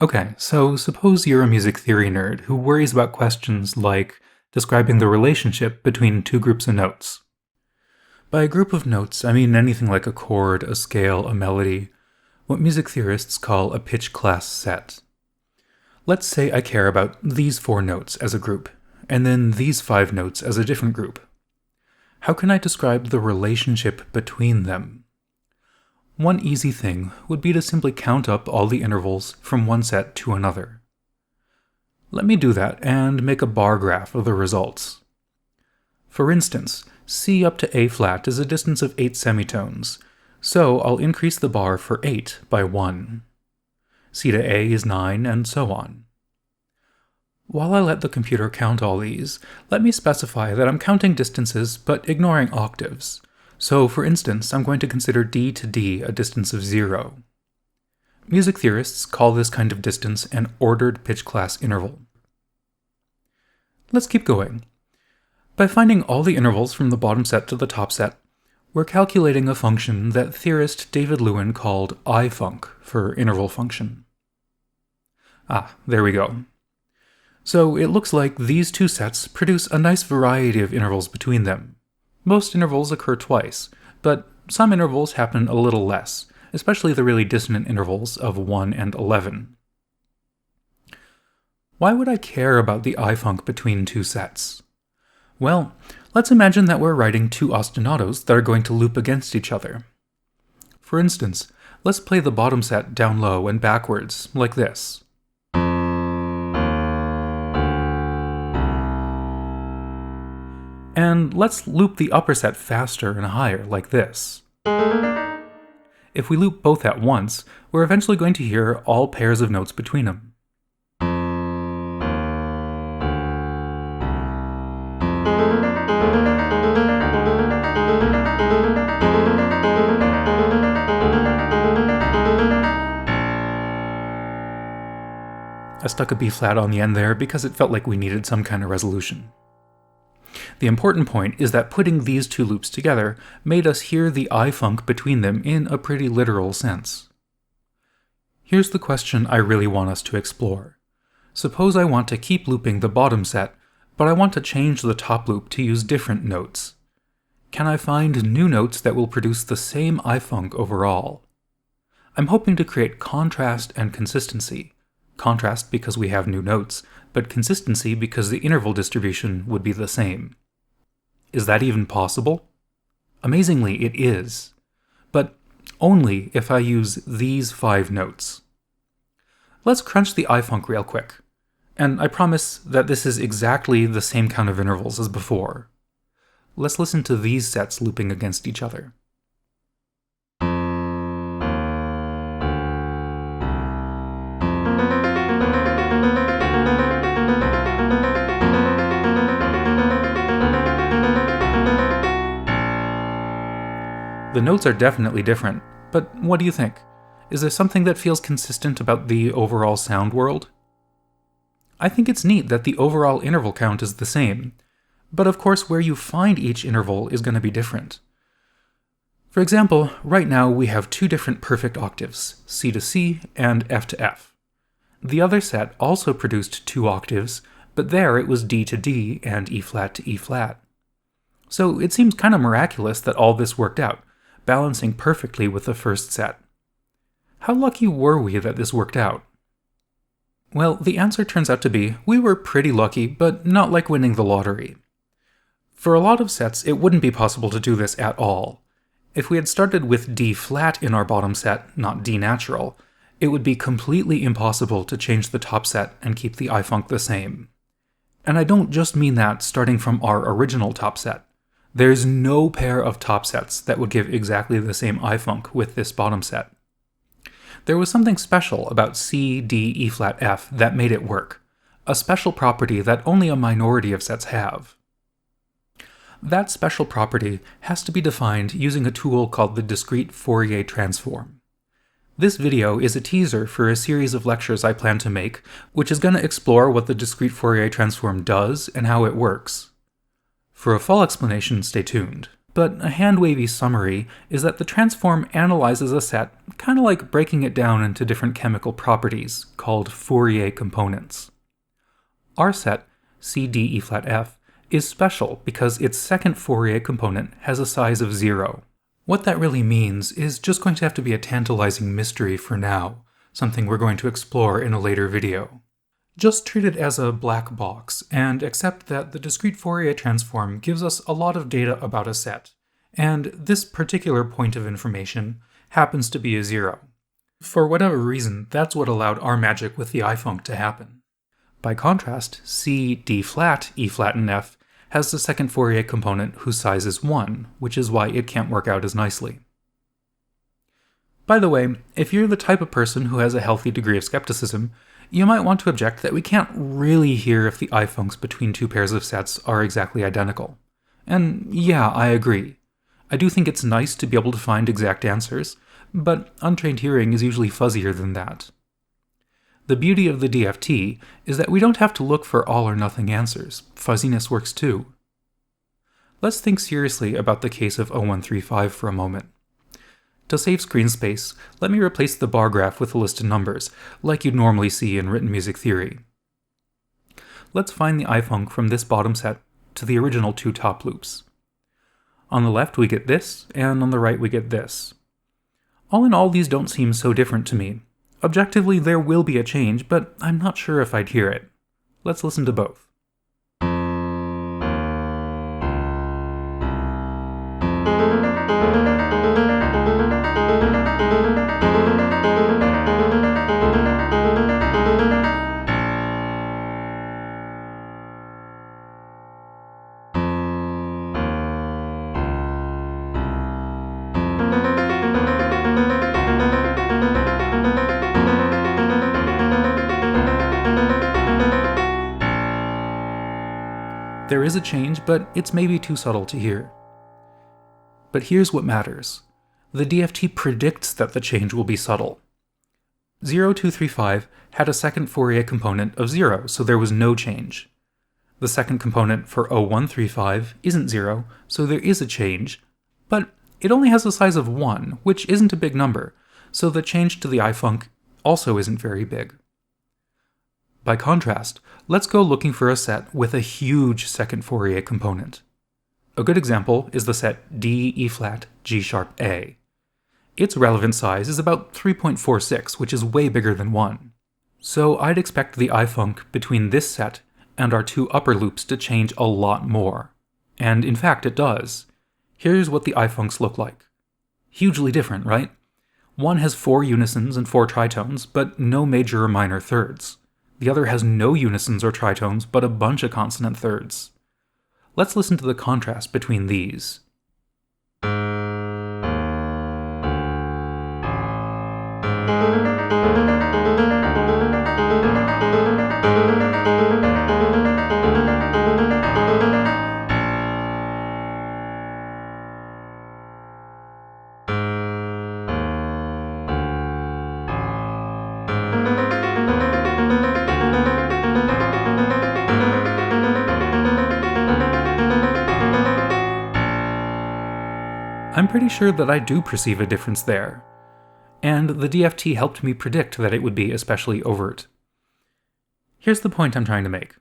Okay, so suppose you're a music theory nerd who worries about questions like describing the relationship between two groups of notes. By a group of notes, I mean anything like a chord, a scale, a melody, what music theorists call a pitch class set. Let's say I care about these 4 notes as a group, and then these 5 notes as a different group. How can I describe the relationship between them? One easy thing would be to simply count up all the intervals from one set to another. Let me do that and make a bar graph of the results. For instance, C up to A flat is a distance of 8 semitones, so I'll increase the bar for 8 by 1. C to A is 9, and so on. While I let the computer count all these, let me specify that I'm counting distances but ignoring octaves. So, for instance, I'm going to consider D to D a distance of 0. Music theorists call this kind of distance an ordered pitch class interval. Let's keep going. By finding all the intervals from the bottom set to the top set, we're calculating a function that theorist David Lewin called IFUNC for interval function. There we go. So it looks like these two sets produce a nice variety of intervals between them. Most intervals occur twice, but some intervals happen a little less, especially the really dissonant intervals of 1 and 11. Why would I care about the IFUNC between two sets? Well, let's imagine that we're writing two ostinatos that are going to loop against each other. For instance, let's play the bottom set down low and backwards, like this. And let's loop the upper set faster and higher, like this. If we loop both at once, we're eventually going to hear all pairs of notes between them. I stuck a B flat on the end there because it felt like we needed some kind of resolution. The important point is that putting these two loops together made us hear the IFUNC between them in a pretty literal sense. Here's the question I really want us to explore. Suppose I want to keep looping the bottom set, but I want to change the top loop to use different notes. Can I find new notes that will produce the same IFUNC overall? I'm hoping to create contrast and consistency. Contrast because we have new notes, but consistency because the interval distribution would be the same. Is that even possible? Amazingly, it is. But only if I use these 5 notes. Let's crunch the IFUNC real quick. And I promise that this is exactly the same count of intervals as before. Let's listen to these sets looping against each other. The notes are definitely different, but what do you think? Is there something that feels consistent about the overall sound world? I think it's neat that the overall interval count is the same, but of course where you find each interval is going to be different. For example, right now we have 2 different perfect octaves, C to C and F to F. The other set also produced 2 octaves, but there it was D to D and E flat to E flat. So it seems kind of miraculous that all this worked out, balancing perfectly with the first set. How lucky were we that this worked out? Well, the answer turns out to be we were pretty lucky, but not like winning the lottery. For a lot of sets, it wouldn't be possible to do this at all. If we had started with D flat in our bottom set, not D natural, it would be completely impossible to change the top set and keep the IFUNC the same. And I don't just mean that starting from our original top set. There's no pair of top sets that would give exactly the same IFUNC with this bottom set. There was something special about C, D, E flat, F that made it work, a special property that only a minority of sets have. That special property has to be defined using a tool called the Discrete Fourier Transform. This video is a teaser for a series of lectures I plan to make, which is going to explore what the Discrete Fourier Transform does and how it works. For a full explanation, stay tuned. But a hand-wavy summary is that the transform analyzes a set kind of like breaking it down into different chemical properties, called Fourier components. Our set, C, D, E flat, F, is special because its second Fourier component has a size of 0. What that really means is just going to have to be a tantalizing mystery for now, something we're going to explore in a later video. Just treat it as a black box, and accept that the discrete Fourier transform gives us a lot of data about a set, and this particular point of information happens to be a 0. For whatever reason, that's what allowed our magic with the IFUNC to happen. By contrast, C, D flat, E flat, and F has the second Fourier component whose size is 1, which is why it can't work out as nicely. By the way, if you're the type of person who has a healthy degree of skepticism, you might want to object that we can't really hear if the IFUNCs between two pairs of sets are exactly identical. And yeah, I agree. I do think it's nice to be able to find exact answers, but untrained hearing is usually fuzzier than that. The beauty of the DFT is that we don't have to look for all or nothing answers. Fuzziness works too. Let's think seriously about the case of 0135 for a moment. To save screen space, let me replace the bar graph with a list of numbers, like you'd normally see in written music theory. Let's find the IFUNC from this bottom set to the original two top loops. On the left we get this, and on the right we get this. All in all, these don't seem so different to me. Objectively, there will be a change, but I'm not sure if I'd hear it. Let's listen to both. There is a change, but it's maybe too subtle to hear. But here's what matters. The DFT predicts that the change will be subtle. 0235 had a second Fourier component of 0, so there was no change. The second component for 0135 isn't 0, so there is a change, but it only has a size of 1, which isn't a big number, so the change to the IFUNC also isn't very big. By contrast, let's go looking for a set with a huge second Fourier component. A good example is the set D, E flat, G sharp, A. Its relevant size is about 3.46, which is way bigger than 1. So I'd expect the IFUNC between this set and our two upper loops to change a lot more. And in fact it does. Here's what the IFUNCs look like. Hugely different, right? One has 4 unisons and 4 tritones, but no major or minor thirds. The other has no unisons or tritones, but a bunch of consonant thirds. Let's listen to the contrast between these. I'm pretty sure that I do perceive a difference there, and the DFT helped me predict that it would be especially overt. Here's the point I'm trying to make.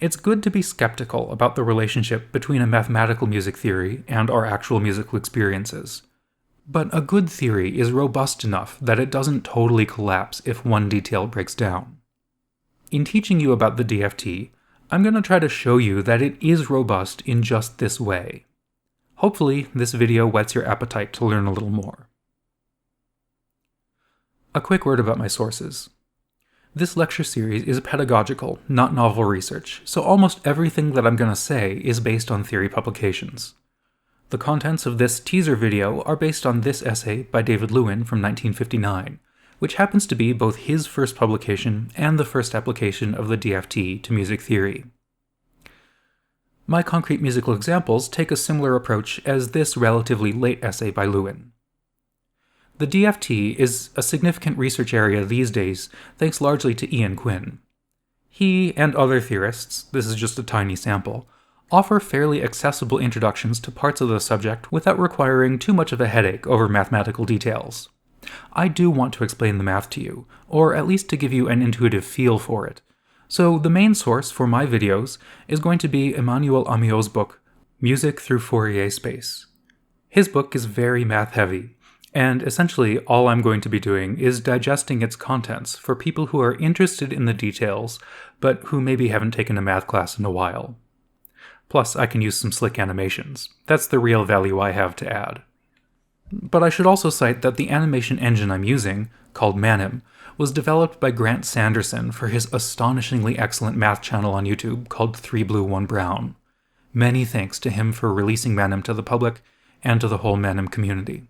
It's good to be skeptical about the relationship between a mathematical music theory and our actual musical experiences, but a good theory is robust enough that it doesn't totally collapse if one detail breaks down. In teaching you about the DFT, I'm going to try to show you that it is robust in just this way. Hopefully, this video whets your appetite to learn a little more. A quick word about my sources. This lecture series is pedagogical, not novel research, so almost everything that I'm going to say is based on theory publications. The contents of this teaser video are based on this essay by David Lewin from 1959, which happens to be both his first publication and the first application of the DFT to music theory. My concrete musical examples take a similar approach as this relatively late essay by Lewin. The DFT is a significant research area these days thanks largely to Ian Quinn. He and other theorists, this is just a tiny sample, offer fairly accessible introductions to parts of the subject without requiring too much of a headache over mathematical details. I do want to explain the math to you, or at least to give you an intuitive feel for it. So the main source for my videos is going to be Emmanuel Amiot's book, Music Through Fourier Space. His book is very math-heavy, and essentially all I'm going to be doing is digesting its contents for people who are interested in the details, but who maybe haven't taken a math class in a while. Plus, I can use some slick animations. That's the real value I have to add. But I should also cite that the animation engine I'm using, called Manim, was developed by Grant Sanderson for his astonishingly excellent math channel on YouTube called 3 Blue 1 Brown. Many thanks to him for releasing Manim to the public and to the whole Manim community.